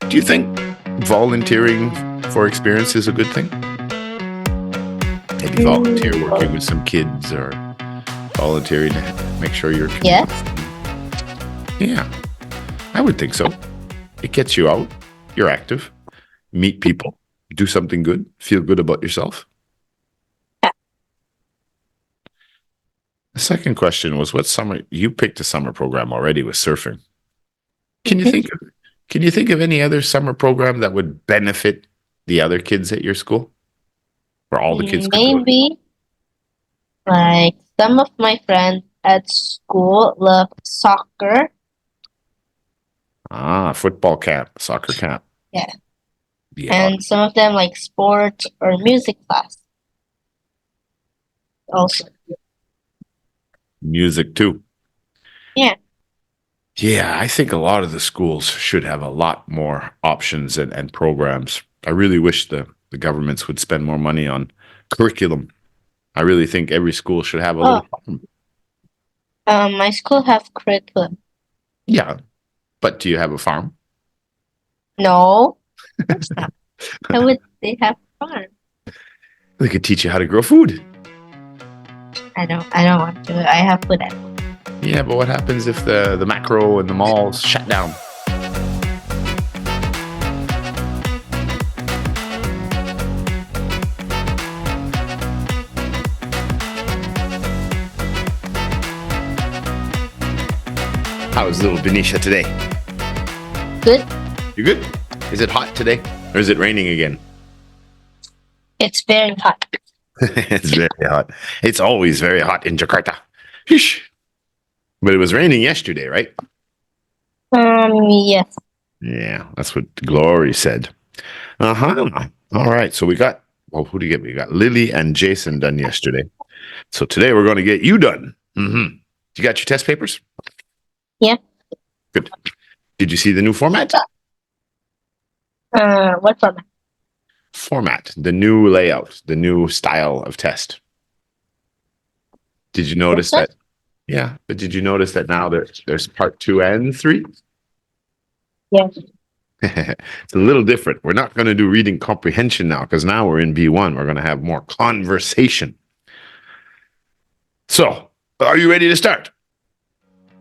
Do you think volunteering for experience is a good thing? Maybe volunteer working with some kids or volunteering to make sure you're... Yes. Yeah, I would think so. It gets you out. You're active. Meet people. Do something good. Feel good about yourself. Yeah. The second question was, what summer... You picked a summer program already with surfing. Can you think of any other summer program that would benefit the other kids at your school? Where all the kids could go? Maybe like some of my friends at school love soccer. Football camp, soccer camp. Yeah. Yeah. And some of them like sports or music class. Also. Music too. Yeah. Yeah, I think a lot of the schools should have a lot more options and programs. I really wish the governments would spend more money on curriculum. I really think every school should have a little farm. My school have curriculum. Yeah, but do you have a farm? No. Of course not. How would they have fun? They could teach you how to grow food. I don't want to. I have food at home. Yeah, but what happens if the macro and the malls shut down? How's little Benecia today? Good. You good? Is it hot today? Or is it raining again? It's very hot. It's very hot. It's always very hot in Jakarta. Sheesh. But it was raining yesterday, right? Yes. Yeah, that's what Glory said. Uh-huh. All right, so we got, well, who do you get? We got Lily and Jason done yesterday. So today we're going to get you done. Mm-hmm. You got your test papers? Yeah. Good. Did you see the new format? What format? Format, the new layout, the new style of test. Did you notice that? Yeah, but did you notice that now there's part 2 and 3? Yeah. It's a little different. We're not going to do reading comprehension now because now we're in B1. We're going to have more conversation. So, are you ready to start?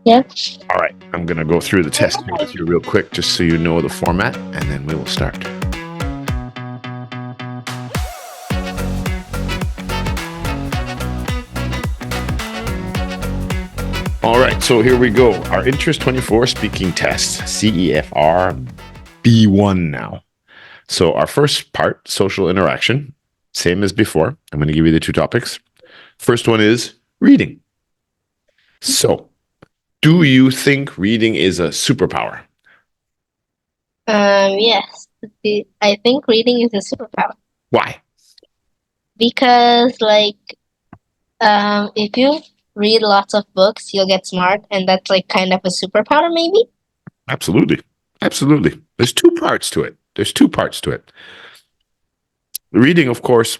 Yeah. All right, I'm going to go through the test with you real quick just so you know the format, and then we will start. All right, so here we go. Our Interest 24 speaking test, CEFR B1 now. So our first part, social interaction, same as before. I'm going to give you the 2 topics. First one is reading. So, do you think reading is a superpower? Yes. I think reading is a superpower. Why? Because if you read lots of books, you'll get smart, and that's like kind of a superpower, maybe? Absolutely. Absolutely. There's 2 parts to it. Reading, of course,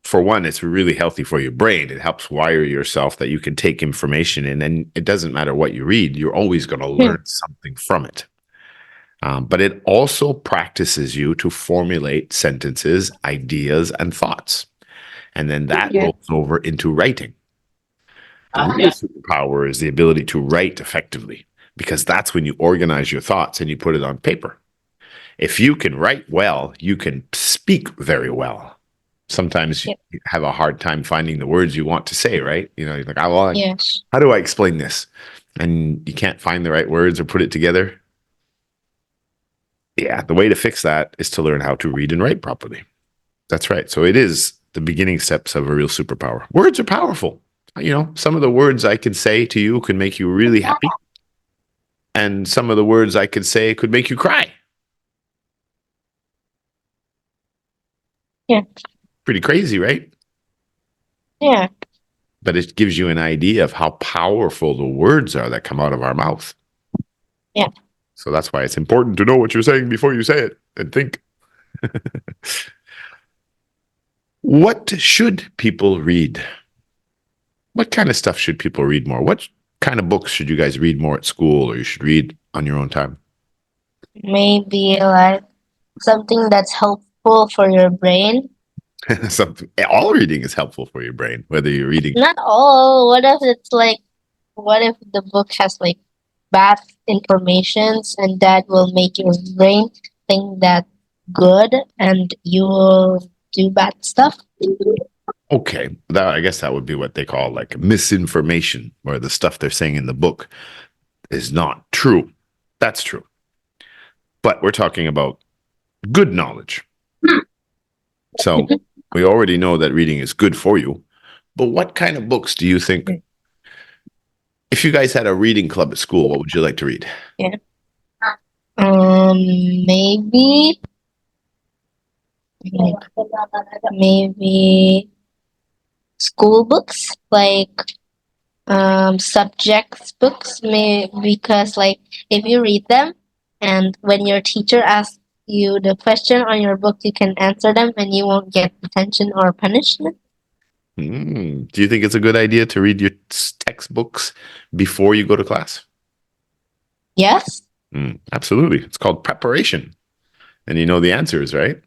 for one, it's really healthy for your brain. It helps wire yourself that you can take information in, and it doesn't matter what you read, you're always going to learn something from it. But it also practices you to formulate sentences, ideas, and thoughts. And then that goes over into writing. The real superpower is the ability to write effectively, because that's when you organize your thoughts and you put it on paper. If you can write well, you can speak very well. Sometimes you have a hard time finding the words you want to say, right? You know, you're like, how do I explain this? And you can't find the right words or put it together. Yeah, the way to fix that is to learn how to read and write properly. That's right. So it is the beginning steps of a real superpower. Words are powerful. You know, some of the words I could say to you could make you really happy. And some of the words I could say could make you cry. Yeah. Pretty crazy, right? Yeah. But it gives you an idea of how powerful the words are that come out of our mouth. Yeah. So that's why it's important to know what you're saying before you say it and think. What should people read? What kind of stuff should people read more? What kind of books should you guys read more at school, or you should read on your own time? Maybe like something that's helpful for your brain. Something. All reading is helpful for your brain, whether you're reading. Not all. What if it's like, what if the book has like bad informations and that will make your brain think that good and you will do bad stuff? Okay, that I guess that would be what they call like misinformation, where the stuff they're saying in the book is not true. That's true. But we're talking about good knowledge. So we already know that reading is good for you. But what kind of books do you think, if you guys had a reading club at school, what would you like to read? Yeah. Maybe, maybe school books, like subjects books, may because like if you read them and when your teacher asks you the question on your book, you can answer them and you won't get detention or punishment. Do you think it's a good idea to read your textbooks before you go to class? Yes. Absolutely. It's called preparation. And you know the answers, right?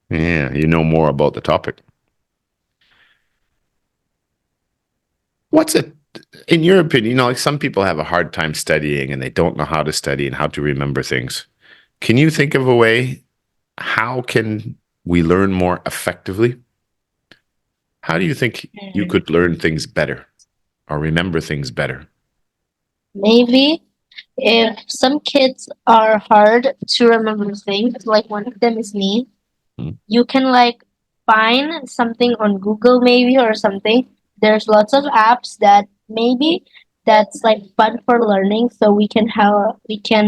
Yeah, you know more about the topic. What's it, in your opinion, like some people have a hard time studying and they don't know how to study and how to remember things. Can you think of a way? How can we learn more effectively? How do you think you could learn things better or remember things better? Maybe if some kids are hard to remember things, like one of them is me, Hmm. you can like find something on Google maybe or something. There's lots of apps that maybe that's like fun for learning so we can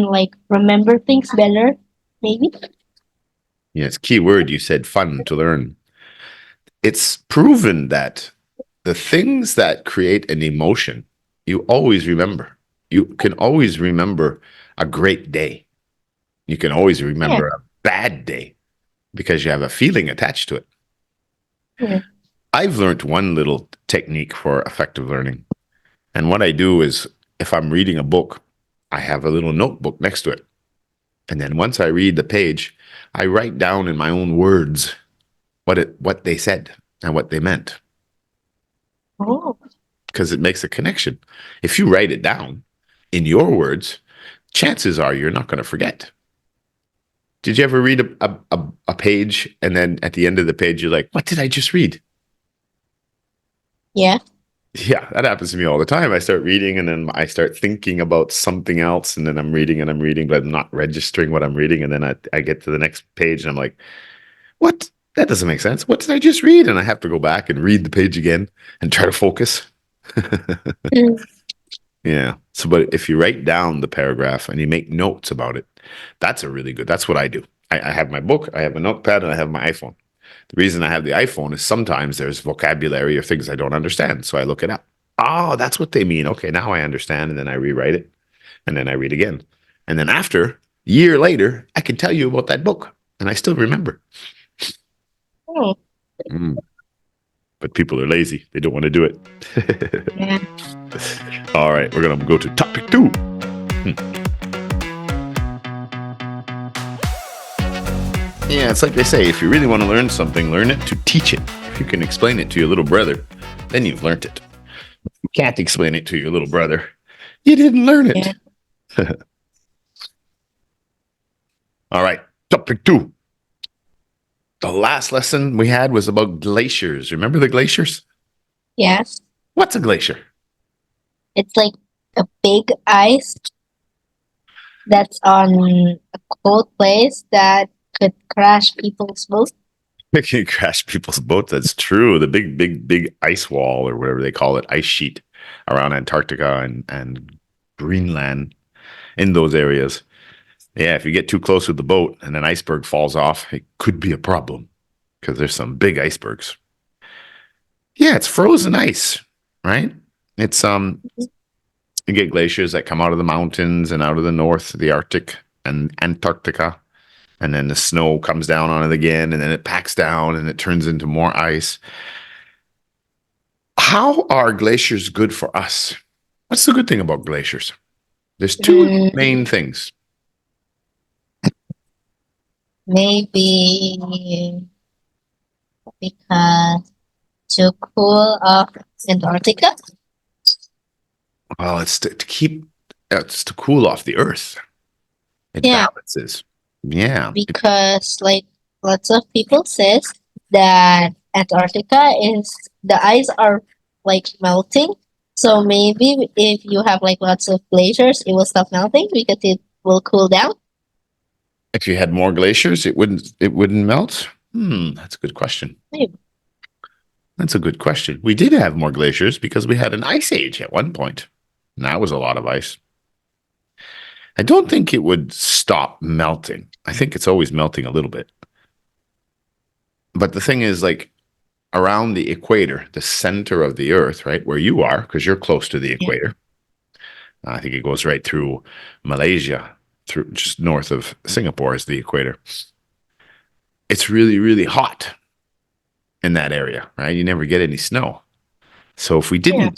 like remember things better. Maybe. Yes, key word, you said fun to learn. It's proven that the things that create an emotion, you always remember. You can always remember a great day. You can always Yeah. remember a bad day because you have a feeling attached to it. Yeah. I've learned one little technique for effective learning. And what I do is if I'm reading a book, I have a little notebook next to it. And then once I read the page, I write down in my own words what they said and what they meant Oh. because it makes a connection. If you write it down in your words, chances are you're not going to forget. Did you ever read a page and then at the end of the page, you're like, what did I just read? Yeah. Yeah, that happens to me all the time. I start reading and then I start thinking about something else and then I'm reading and I'm reading, but I'm not registering what I'm reading. And then I get to the next page and I'm like, what? That doesn't make sense. What did I just read? And I have to go back and read the page again and try to focus. Mm. Yeah. So, but if you write down the paragraph and you make notes about it, that's that's what I do. I have my book, I have a notepad, and I have my iPhone. The reason I have the iPhone is sometimes there's vocabulary or things I don't understand. So I look it up. Oh, that's what they mean. Okay, now I understand. And then I rewrite it and then I read again. And then after, a year later, I can tell you about that book and I still remember. Oh. Mm. But people are lazy. They don't want to do it. Yeah. All right, we're going to go to topic 2. Yeah, it's like they say, if you really want to learn something, learn it to teach it. If you can explain it to your little brother, then you've learned it. If you can't explain it to your little brother, you didn't learn it. Yeah. All right, topic 2. The last lesson we had was about glaciers. Remember the glaciers? Yes. What's a glacier? It's like a big ice that's on a cold place that could crash people's boats. It can crash people's boats. That's true. The big ice wall or whatever they call it, ice sheet around Antarctica and Greenland in those areas. Yeah, if you get too close with the boat and an iceberg falls off, it could be a problem because there's some big icebergs. Yeah, it's frozen ice, right? It's you get glaciers that come out of the mountains and out of the north, the Arctic and Antarctica, and then the snow comes down on it again, and then it packs down and it turns into more ice. How are glaciers good for us? What's the good thing about glaciers? There's two Mm, main things. Maybe because to cool off Antarctica. Well, it's to keep, it's to cool off the Earth. It Yeah, balances. Yeah. because like lots of people says that Antarctica is the ice are like melting. So maybe if you have like lots of glaciers, it will stop melting because it will cool down. If you had more glaciers, it wouldn't melt. That's a good question. Maybe. That's a good question. We did have more glaciers because we had an ice age at one point. And that was a lot of ice. I don't think it would stop melting. I think it's always melting a little bit. But the thing is, like around the equator, the center of the Earth, right, where you are, because you're close to the Yeah. equator. I think it goes right through Malaysia, through just north of Singapore is the equator. It's really, really hot in that area, right? You never get any snow. So Yeah.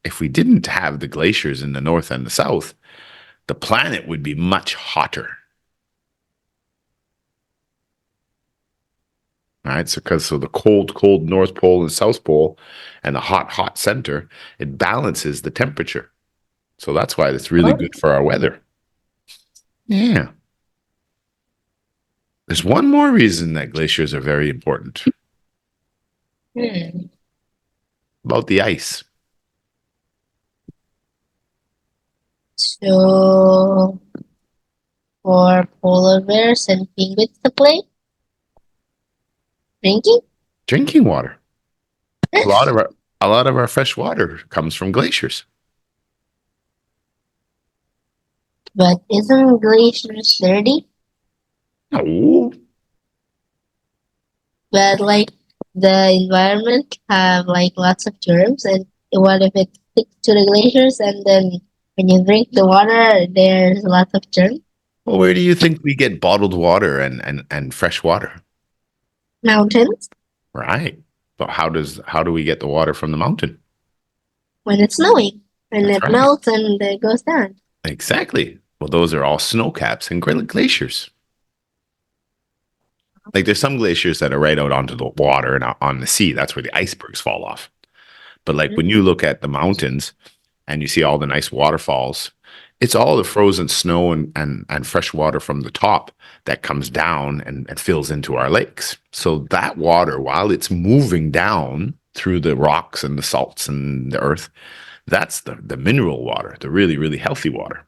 if we didn't have the glaciers in the north and the south, the planet would be much hotter. Right? So the cold North Pole and South Pole and the hot center, it balances the temperature. So that's why it's really Oh. good for our weather. Yeah. There's one more reason that glaciers are very important Hmm. about the ice. So for polar bears and penguins to play, drinking. Drinking water. A lot of our a lot of our fresh water comes from glaciers. But isn't glaciers dirty? Oh, But like the environment have like lots of germs, and what if it sticks to the glaciers, and then when you drink the water, there's lots of germs. well, where do you think we get bottled water and fresh water? Mountains Right. But how do we get the water from the mountain? when it's snowing, and That's it right. melts and it goes down. Exactly. Well, those are all snow caps and glaciers. Like there's some glaciers that are right out onto the water and out on the sea. That's where the icebergs fall off. But like when you look at the mountains and you see all the nice waterfalls, it's all the frozen snow and fresh water from the top that comes down and fills into our lakes. So that water, while it's moving down through the rocks and the salts and the earth, that's the mineral water, the really, really healthy water.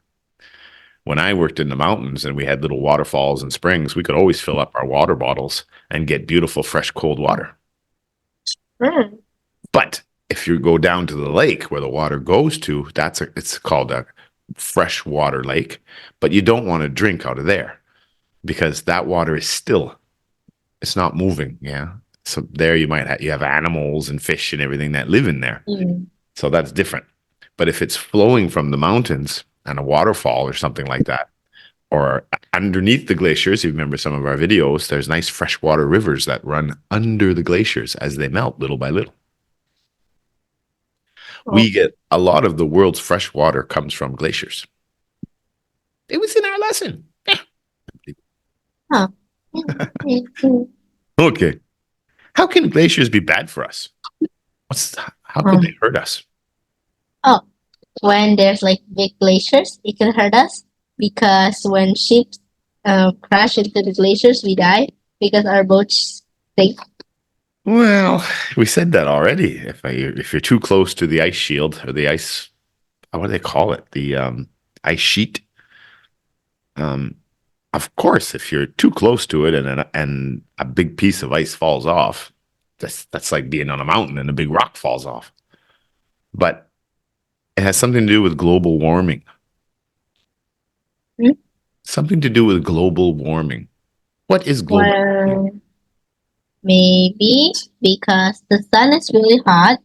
When I worked in the mountains and we had little waterfalls and springs, we could always fill up our water bottles and get beautiful, fresh, cold water. Mm. But if you go down to the lake where the water goes to, it's called a freshwater lake. But you don't want to drink out of there because that water is still, it's not moving. Yeah. So there you have animals and fish and everything that live in there. Mm. So that's different. But if it's flowing from the mountains and a waterfall or something like that, or underneath the glaciers, you remember some of our videos, there's nice freshwater rivers that run under the glaciers as they melt little by little. Oh. We get a lot of the world's fresh water comes from glaciers. It was in our lesson. Huh. Mm. Okay. How can glaciers be bad for us? How could Um, they hurt us? oh, when there's like big glaciers, it can hurt us because when ships crash into the glaciers, we die because our boats sink. Well, we said that already. If you're too close to the ice shield or the ice, what do they call it? The ice sheet. Um, of course, if you're too close to it and a big piece of ice falls off, that's like being on a mountain and a big rock falls off. But it has something to do with global warming. Hmm? Something to do with global warming. What is global warming? Well, maybe because the sun is really hot.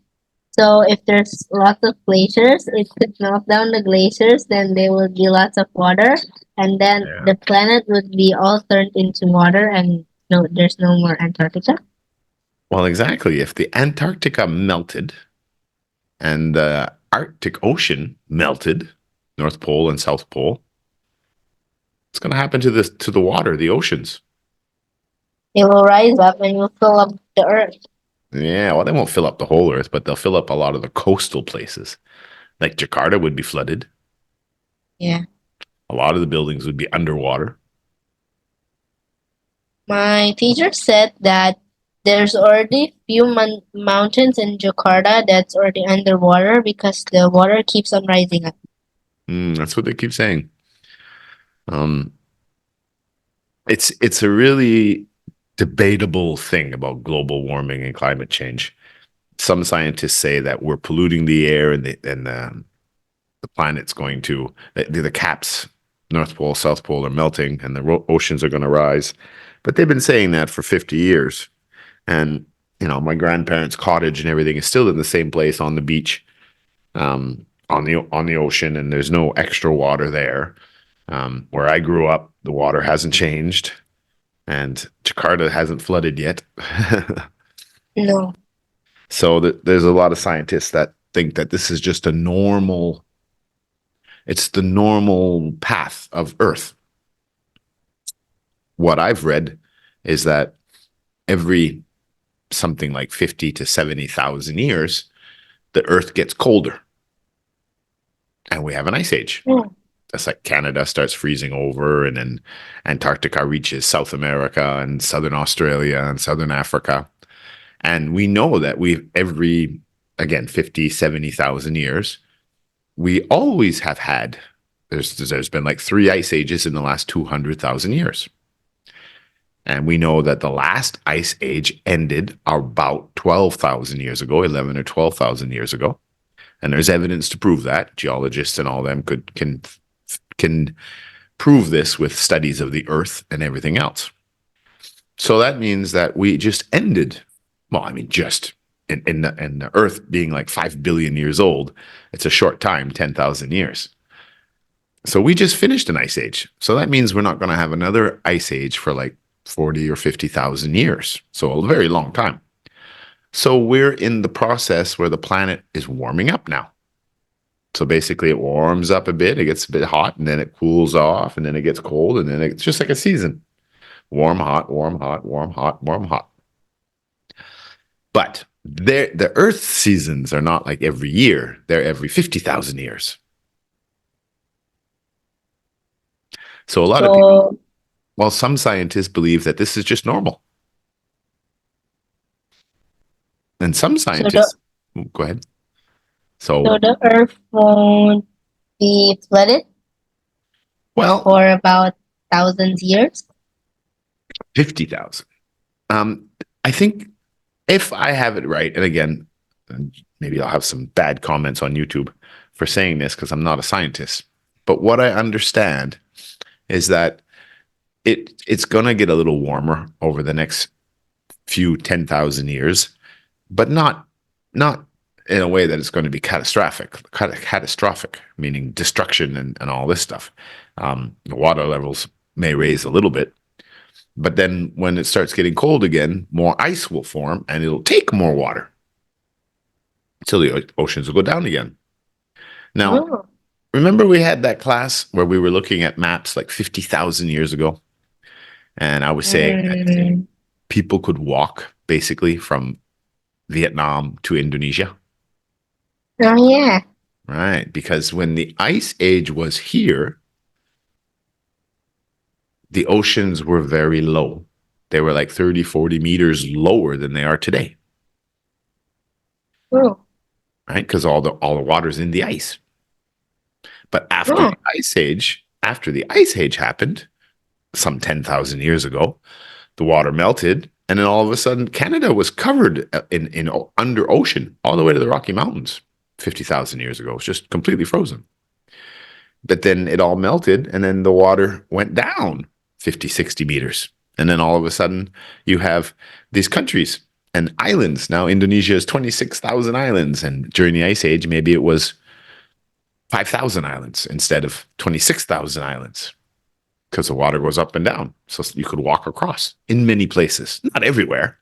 So if there's lots of glaciers, it could melt down the glaciers, then there will be lots of water, and then Yeah. the planet would be all turned into water, and no, there's no more Antarctica. Well, exactly. If the Antarctica melted and the Arctic Ocean melted, North Pole and South Pole, what's going to happen to the water, the oceans? It will rise up and will fill up the earth. Yeah, well, they won't fill up the whole earth, but they'll fill up a lot of the coastal places. Like Jakarta would be flooded. Yeah. A lot of the buildings would be underwater. My teacher said that there's already few mountains in Jakarta that's already underwater because the water keeps on rising up. That's what they keep saying. Um, it's a really debatable thing about global warming and climate change. Some scientists say that we're polluting the air the planet's going to the caps, North Pole, South Pole are melting, and the oceans are going to rise. But they've been saying that for 50 years, and my grandparents' cottage and everything is still in the same place on the beach, on the ocean, and there's no extra water there. Where I grew up, the water hasn't changed, and Jakarta hasn't flooded yet. No. So there's a lot of scientists that think that this is just it's the normal path of Earth. What I've read is that every something like 50 to 70,000 years, the Earth gets colder and we have an ice age. Mm. That's like Canada starts freezing over, and then Antarctica reaches South America and Southern Australia and Southern Africa. And we know that again, 50, 70,000 years, we always have had, there's been like 3 ice ages in the last 200,000 years. And we know that the last ice age ended about 12,000 years ago, 11 or 12,000 years ago. And there's evidence to prove that. Geologists and all them can prove this with studies of the Earth and everything else. So that means that we just ended, well, I mean, just in the Earth being like 5 billion years old, it's a short time, 10,000 years. So we just finished an ice age. So that means we're not going to have another ice age for like 40 or 50,000 years. So a very long time. So we're in the process where the planet is warming up now. So basically it warms up a bit, it gets a bit hot, and then it cools off, and then it gets cold, and then it's just like a season. Warm, hot, warm, hot, warm, hot, warm, hot. But the Earth seasons are not like every year. They're every 50,000 years. So a lot of people, well, some scientists believe that this is just normal. And some scientists, go ahead. So the Earth won't be flooded for about thousands years? 50,000. I think if I have it right, and again, maybe I'll have some bad comments on YouTube for saying this because I'm not a scientist, but what I understand is that it's going to get a little warmer over the next few 10,000 years, but not in a way that it's going to be catastrophic, meaning destruction and all this stuff. The water levels may raise a little bit, but then when it starts getting cold again, more ice will form and it'll take more water until the oceans will go down again. Now, remember we had that class where we were looking at maps like 50,000 years ago? And I was saying that people could walk basically from Vietnam to Indonesia. Oh, yeah. Right. Because when the ice age was here, the oceans were very low. They were like 30, 40 meters lower than they are today. Oh. Right? Because all the water's in the ice. But after the ice age happened, some 10,000 years ago, the water melted, and then all of a sudden Canada was covered in under ocean all the way to the Rocky Mountains 50,000 years ago. It was just completely frozen. But then it all melted, and then the water went down 50, 60 meters. And then all of a sudden you have these countries and islands. Now Indonesia is 26,000 islands, and during the ice age, maybe it was 5,000 islands instead of 26,000 islands, because the water goes up and down. So you could walk across in many places, not everywhere,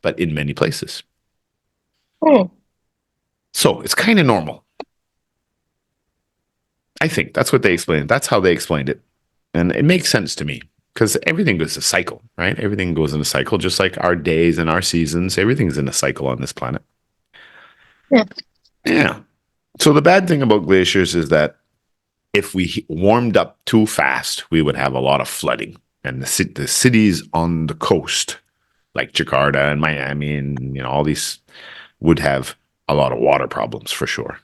but in many places. So it's kind of normal. I think that's what they explained. That's how they explained it. And it makes sense to me. because everything goes a cycle, right? Everything goes in a cycle, just like our days and our seasons. Everything's in a cycle on this planet. Yeah. Yeah. So the bad thing about glaciers is that if we warmed up too fast, we would have a lot of flooding. And the cities on the coast, like Jakarta and Miami and all these, would have a lot of water problems for sure.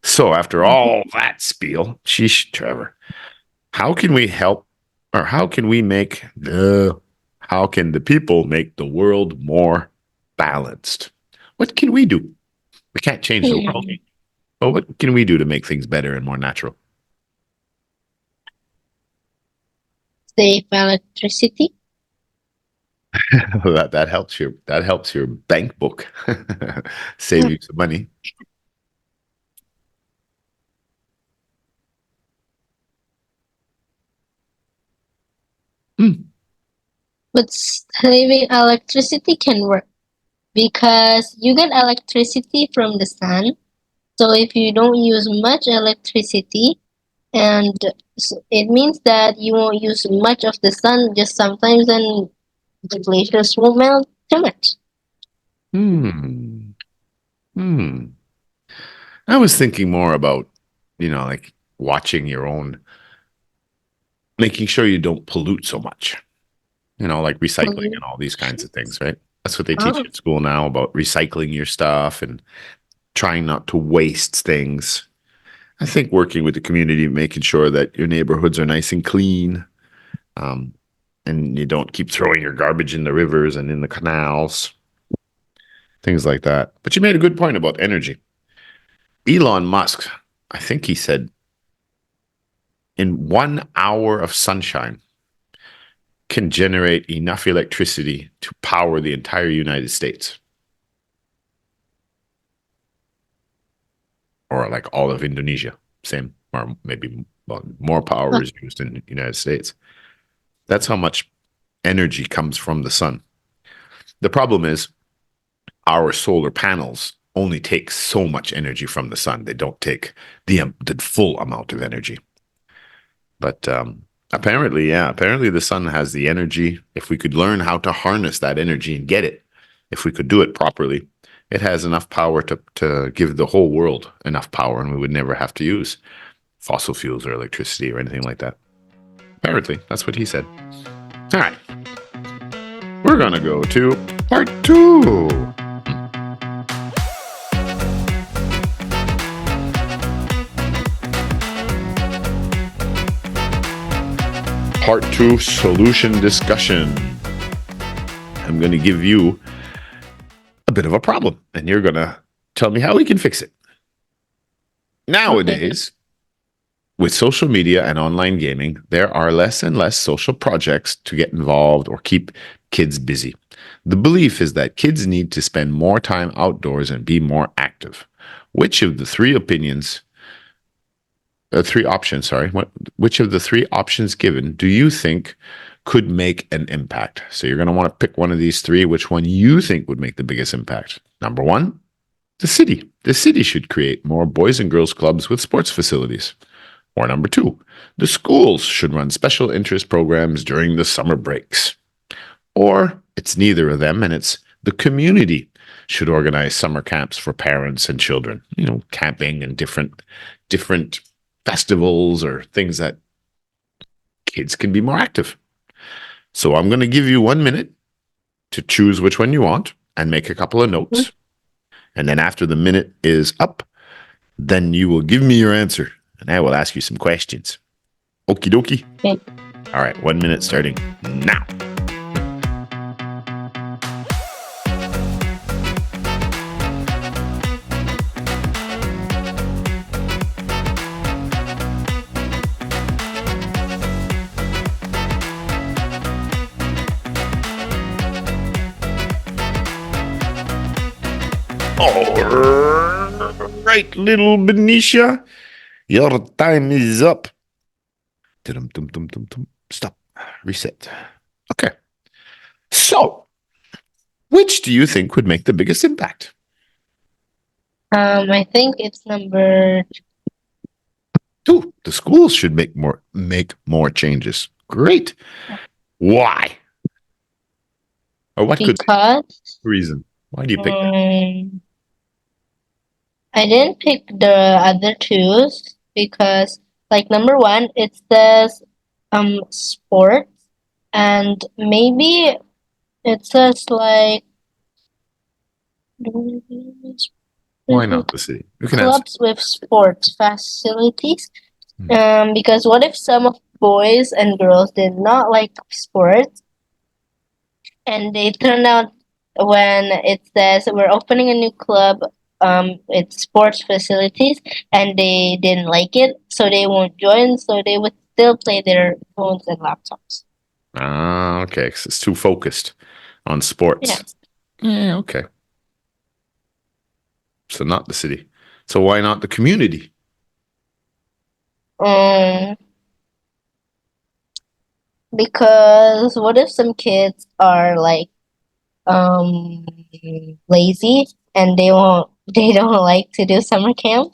So after all that spiel, sheesh, Trevor, how can we help, or how can the people make the world more balanced? What can we do? We can't change the world, but what can we do to make things better and more natural? Save electricity. that helps your bank book save you some money. But saving electricity can work because you get electricity from the sun. So if you don't use much electricity, and it means that you won't use much of the sun just sometimes, and the glaciers won't melt too much. Hmm. I was thinking more about, like watching your own, making sure you don't pollute so much, like recycling and all these kinds of things, right? That's what they teach you at school now, about recycling your stuff and trying not to waste things. I think working with the community, making sure that your neighborhoods are nice and clean, and you don't keep throwing your garbage in the rivers and in the canals, things like that. But you made a good point about energy. Elon Musk, I think he said, in 1 hour of sunshine can generate enough electricity to power the entire United States. Or like all of Indonesia. Same, or maybe more power is used in the United States. That's how much energy comes from the sun. The problem is our solar panels only take so much energy from the sun. They don't take the full amount of energy. But apparently the sun has the energy. If we could learn how to harness that energy and get it, if we could do it properly, it has enough power to give the whole world enough power, and we would never have to use fossil fuels or electricity or anything like that. Apparently, that's what he said. All right. We're going to go to part 2. Part 2, solution discussion. I'm going to give you a bit of a problem, and you're going to tell me how we can fix it. Nowadays, with social media and online gaming, there are less and less social projects to get involved or keep kids busy. The belief is that kids need to spend more time outdoors and be more active. Which of the three options, which of the three options given do you think could make an impact? So you're going to want to pick one of these three, which one you think would make the biggest impact. Number 1, the city. The city should create more boys and girls clubs with sports facilities. Or number 2, the schools should run special interest programs during the summer breaks. Or it's neither of them, and it's the community should organize summer camps for parents and children. Camping and different festivals or things that kids can be more active. So I'm going to give you 1 minute to choose which one you want and make a couple of notes. And then after the minute is up, then you will give me your answer and I will ask you some questions. Okie dokie. Okay. All right, 1 minute starting now. All right, little Benecia, your time is up. Stop. Reset. Okay. So, which do you think would make the biggest impact? I think it's number 2. The schools should make more changes. Great. Why? Or what could be Because the reason? Why do you pick that? um, I didn't pick the other twos because, like, number one, it says sports, and maybe it says like Why not the city? You can answer. clubs with sports facilities. Hmm. Because what if some of boys and girls did not like sports, and they turned out when it says we're opening a new club with sports facilities, and they didn't like it, so they won't join, so they would still play their phones and laptops. Ah, okay. 'Cause it's too focused on sports. Yes. Yeah, okay. So not the city. So why not the community? Um, because what if some kids are like um lazy and they don't like to do summer camp,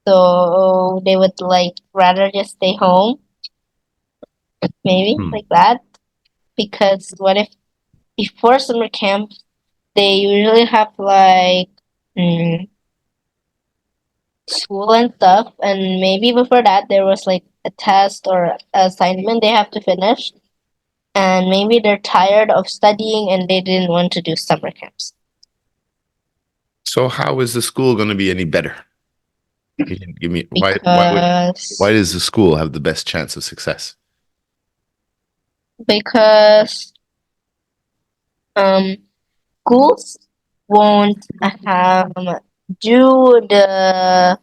so they would like rather just stay home, maybe Hmm. like that. Because what if before summer camp they usually have like mm, school and stuff, and maybe before that there was like a test or assignment they have to finish, and maybe they're tired of studying and they didn't want to do summer camps. So how is the school going to be any better? You didn't give me why Because does the school have the best chance of success? because um schools won't do the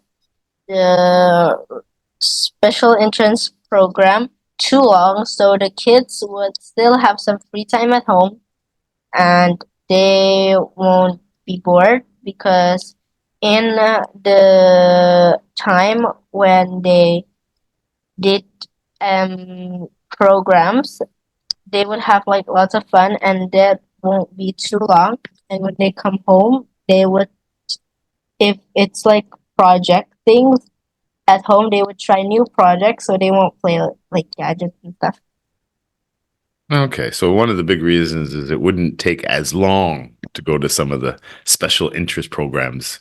special entrance program too long, so the kids would still have some free time at home, and they won't be bored because in the time when they did programs, they would have like lots of fun, and that won't be too long. And when they come home, they would, if it's like project things at home, they would try new projects, so they won't play like gadgets and stuff. Okay, so one of the big reasons is it wouldn't take as long to go to some of the special interest programs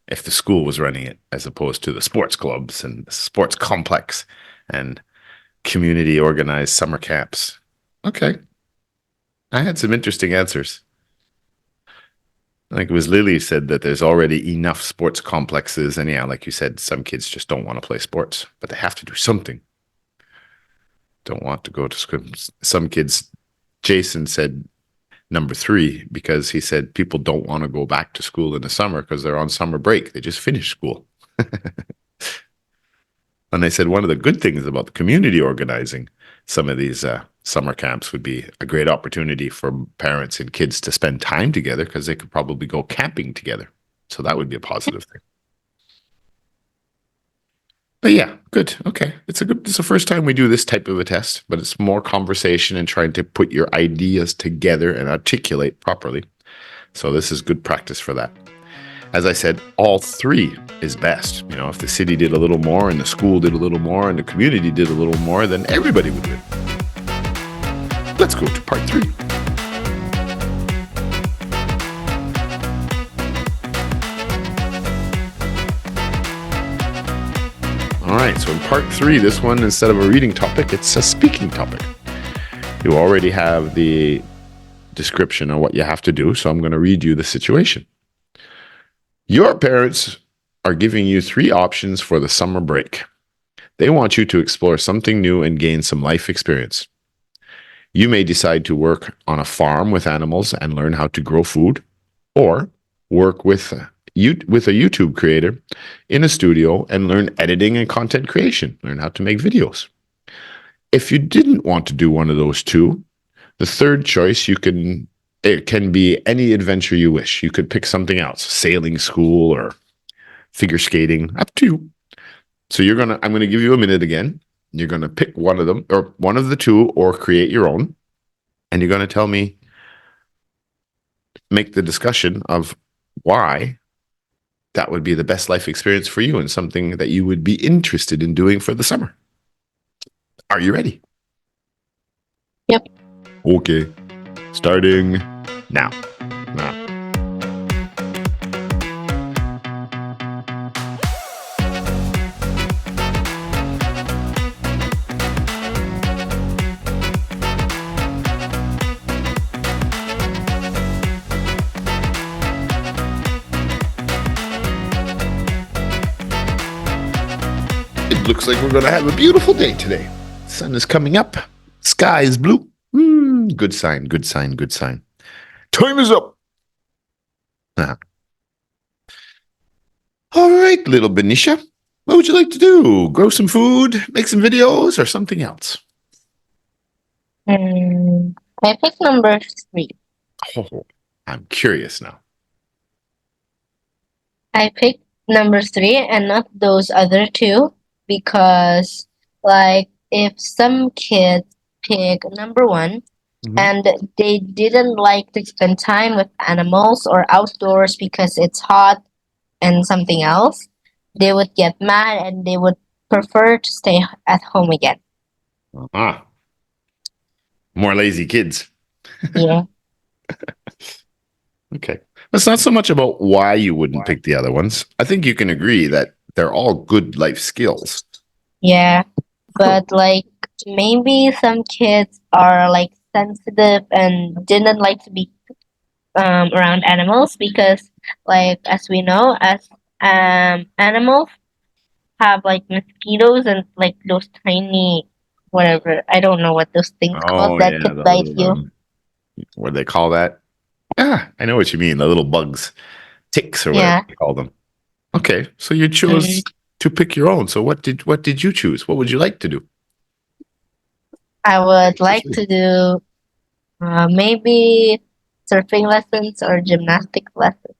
if the school was running it, as opposed to the sports clubs and the sports complex and community organized summer camps. Okay, I had some interesting answers. I think it was Lily said that there's already enough sports complexes. And yeah, like you said, some kids just don't want to play sports, but they have to do something. Don't want to go to school. Some kids, Jason said number three, because he said people don't want to go back to school in the summer because they're on summer break. They just finished school. And they said one of the good things about the community organizing some of these summer camps would be a great opportunity for parents and kids to spend time together because they could probably go camping together. So that would be a positive thing. But yeah, good. Okay. It's the first time we do this type of a test, but it's more conversation and trying to put your ideas together and articulate properly. So this is good practice for that. As I said, all three is best. You know, if the city did a little more and the school did a little more and the community did a little more, then everybody would win. Let's go to part three. All right, so in part three, this one, instead of a reading topic, it's a speaking topic. You already have the description of what you have to do, so I'm going to read you the situation. Your parents are giving you three options for the summer break. They want you to explore something new and gain some life experience. You may decide to work on a farm with animals and learn how to grow food, or work with a YouTube creator in a studio and learn editing and content creation, learn how to make videos. If you didn't want to do one of those two, the third choice it can be any adventure you wish. You could pick something else, sailing school or figure skating, up to you. So I'm gonna give you a minute again. You're gonna pick one of them, or one of the two, or create your own, and you're gonna tell me, make the discussion of why that would be the best life experience for you and something that you would be interested in doing for the summer. Are you ready? Yep. Okay. Starting now. Now. It looks like we're going to have a beautiful day today. Sun is coming up. Sky is blue. Good sign, good sign, good sign. Time is up. All right, little Benecia. What would you like to do? Grow some food, make some videos, or something else? I picked number 3. Oh, I'm curious now. I picked number 3 and not those other two because, like, if some kids pick number 1 and they didn't like to spend time with animals or outdoors because it's hot and something else, they would get mad and they would prefer to stay at home again. More lazy kids. Yeah. Okay. It's not so much about why you wouldn't pick the other ones. I think you can agree that they're all good life skills. Yeah. But like maybe some kids are like sensitive and didn't like to be around animals because like as we know as animals have like mosquitoes and like those tiny whatever I don't know what those things called that Yeah, could the bite little, you. what do they call that? Ah, I know what you mean. The little bugs, ticks or whatever Yeah. you call them. Okay, so you chose to pick your own. So what did you choose? What would you like to do? I would like to do maybe surfing lessons or gymnastic lessons.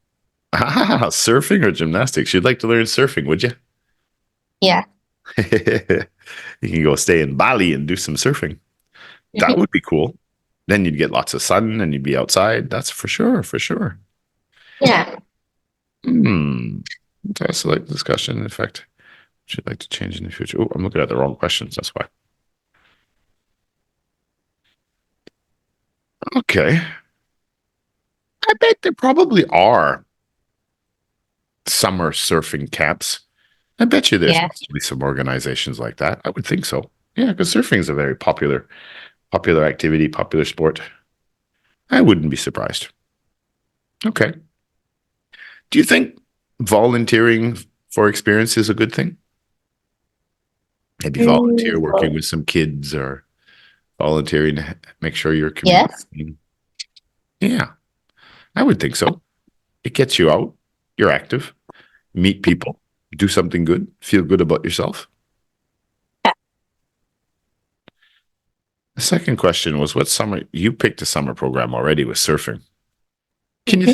Ah, surfing or gymnastics? You'd like to learn surfing, would you? Yeah. You can go stay in Bali and do some surfing. That would be cool. Then you'd get lots of sun and you'd be outside. That's for sure, for sure. Yeah. That's like discussion. In fact, would you like to change in the future? Oh, I'm looking at the wrong questions. That's why. Okay. I bet there probably are summer surfing camps. I bet you there's possibly some organizations like that. I would think so. Yeah, because surfing is a very popular activity, popular sport. I wouldn't be surprised. Okay. Do you think volunteering for experience is a good thing? Maybe volunteer working with some kids or volunteering to make sure your community. Yes. Yeah, I would think so. It gets you out. You're active. Meet people. Do something good. Feel good about yourself. The second question was, what summer? You picked a summer program already with surfing. Can you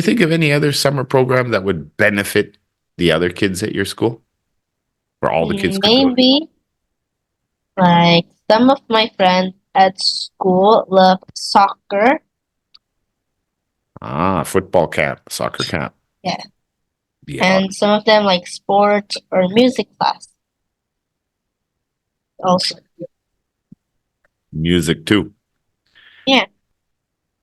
think of any other summer program that would benefit the other kids at your school? Where all the kids could go? Maybe like some of my friends at school love soccer. Ah, football camp, soccer camp. Yeah. Yeah. And some of them like sport or music class. Also. Music too. Yeah.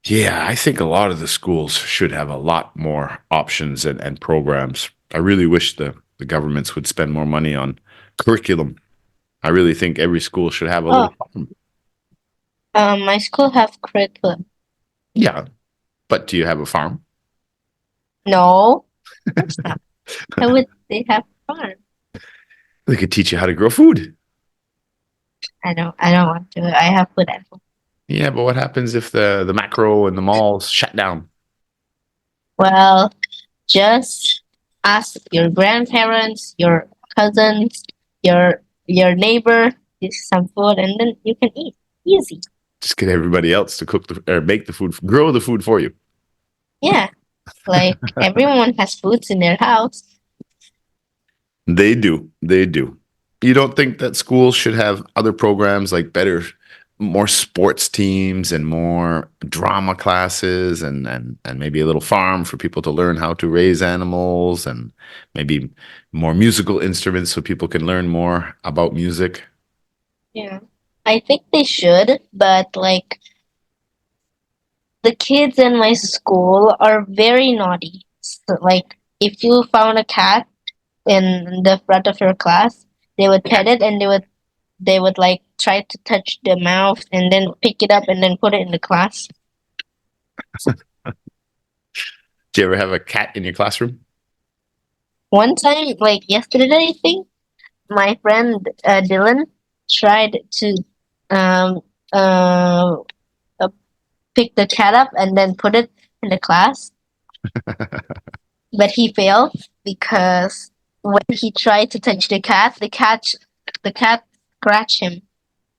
Yeah, I think a lot of the schools should have a lot more options and programs. I really wish the governments would spend more money on curriculum. I really think every school should have a little farm. My school have curriculum. Yeah, but do you have a farm? No, of course not. How would they have fun? They could teach you how to grow food. I don't want to. I have food at home. Yeah, but what happens if the macro and the malls shut down? Well, just ask your grandparents, your cousins, your neighbor, get some food, and then you can eat. Easy. Just get everybody else to cook or make the food, grow the food for you. Yeah, like everyone has foods in their house. They do. They do. You don't think that schools should have other programs like more sports teams and more drama classes and maybe a little farm for people to learn how to raise animals and maybe more musical instruments so people can learn more about music? Yeah, I think they should, but like the kids in my school are very naughty. So, like if you found a cat in the front of your class, they would pet it and they would like try to touch the mouth and then pick it up and then put it in the class. Do you ever have a cat in your classroom? One time, like yesterday, I think my friend Dylan tried to um uh, uh pick the cat up and then put it in the class, but he failed because when he tried to touch the cat scratched him.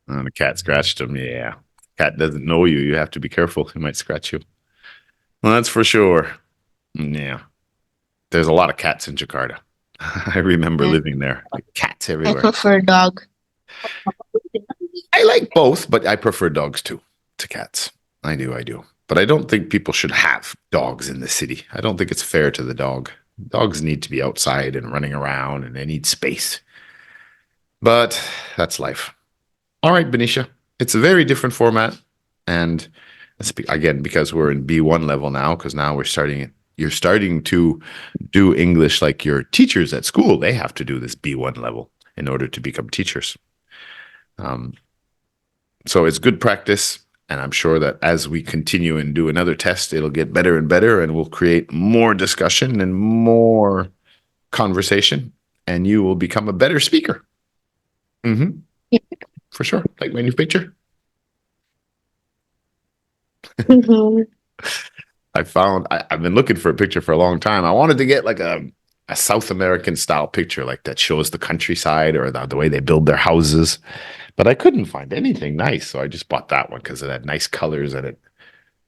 Oh, the cat scratched him. Yeah. Cat doesn't know you. You have to be careful. He might scratch you. Well, that's for sure. Yeah. There's a lot of cats in Jakarta. I remember Mm. living there. Cats I everywhere. prefer dog. I like both, but I prefer dogs too to cats. I do. But I don't think people should have dogs in the city. I don't think it's fair to the dog. Dogs need to be outside and running around and they need space. But that's life. All right, Benecia. It's a very different format. And again, because we're in B1 level now, because now you're starting to do English like your teachers at school. They have to do this B1 level in order to become teachers. So it's good practice. And I'm sure that as we continue and do another test, it'll get better and better, and we'll create more discussion and more conversation, and you will become a better speaker. For sure. Like my new picture. Mhm. I've been looking for a picture for a long time. I wanted to get like a South American style picture, like that shows the countryside or the way they build their houses. But I couldn't find anything nice. So I just bought that one because it had nice colors and it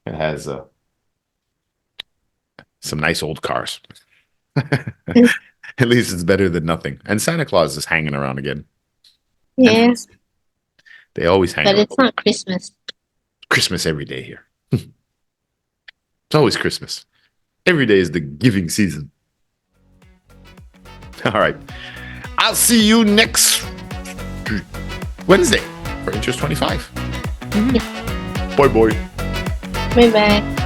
has some nice old cars. At least it's better than nothing. And Santa Claus is hanging around again. Yes, They always hang but around. it's not Christmas. Christmas every day here. It's always Christmas. Every day is the giving season. All right. I'll see you next Wednesday for Interest 25. Bye. Bye bye.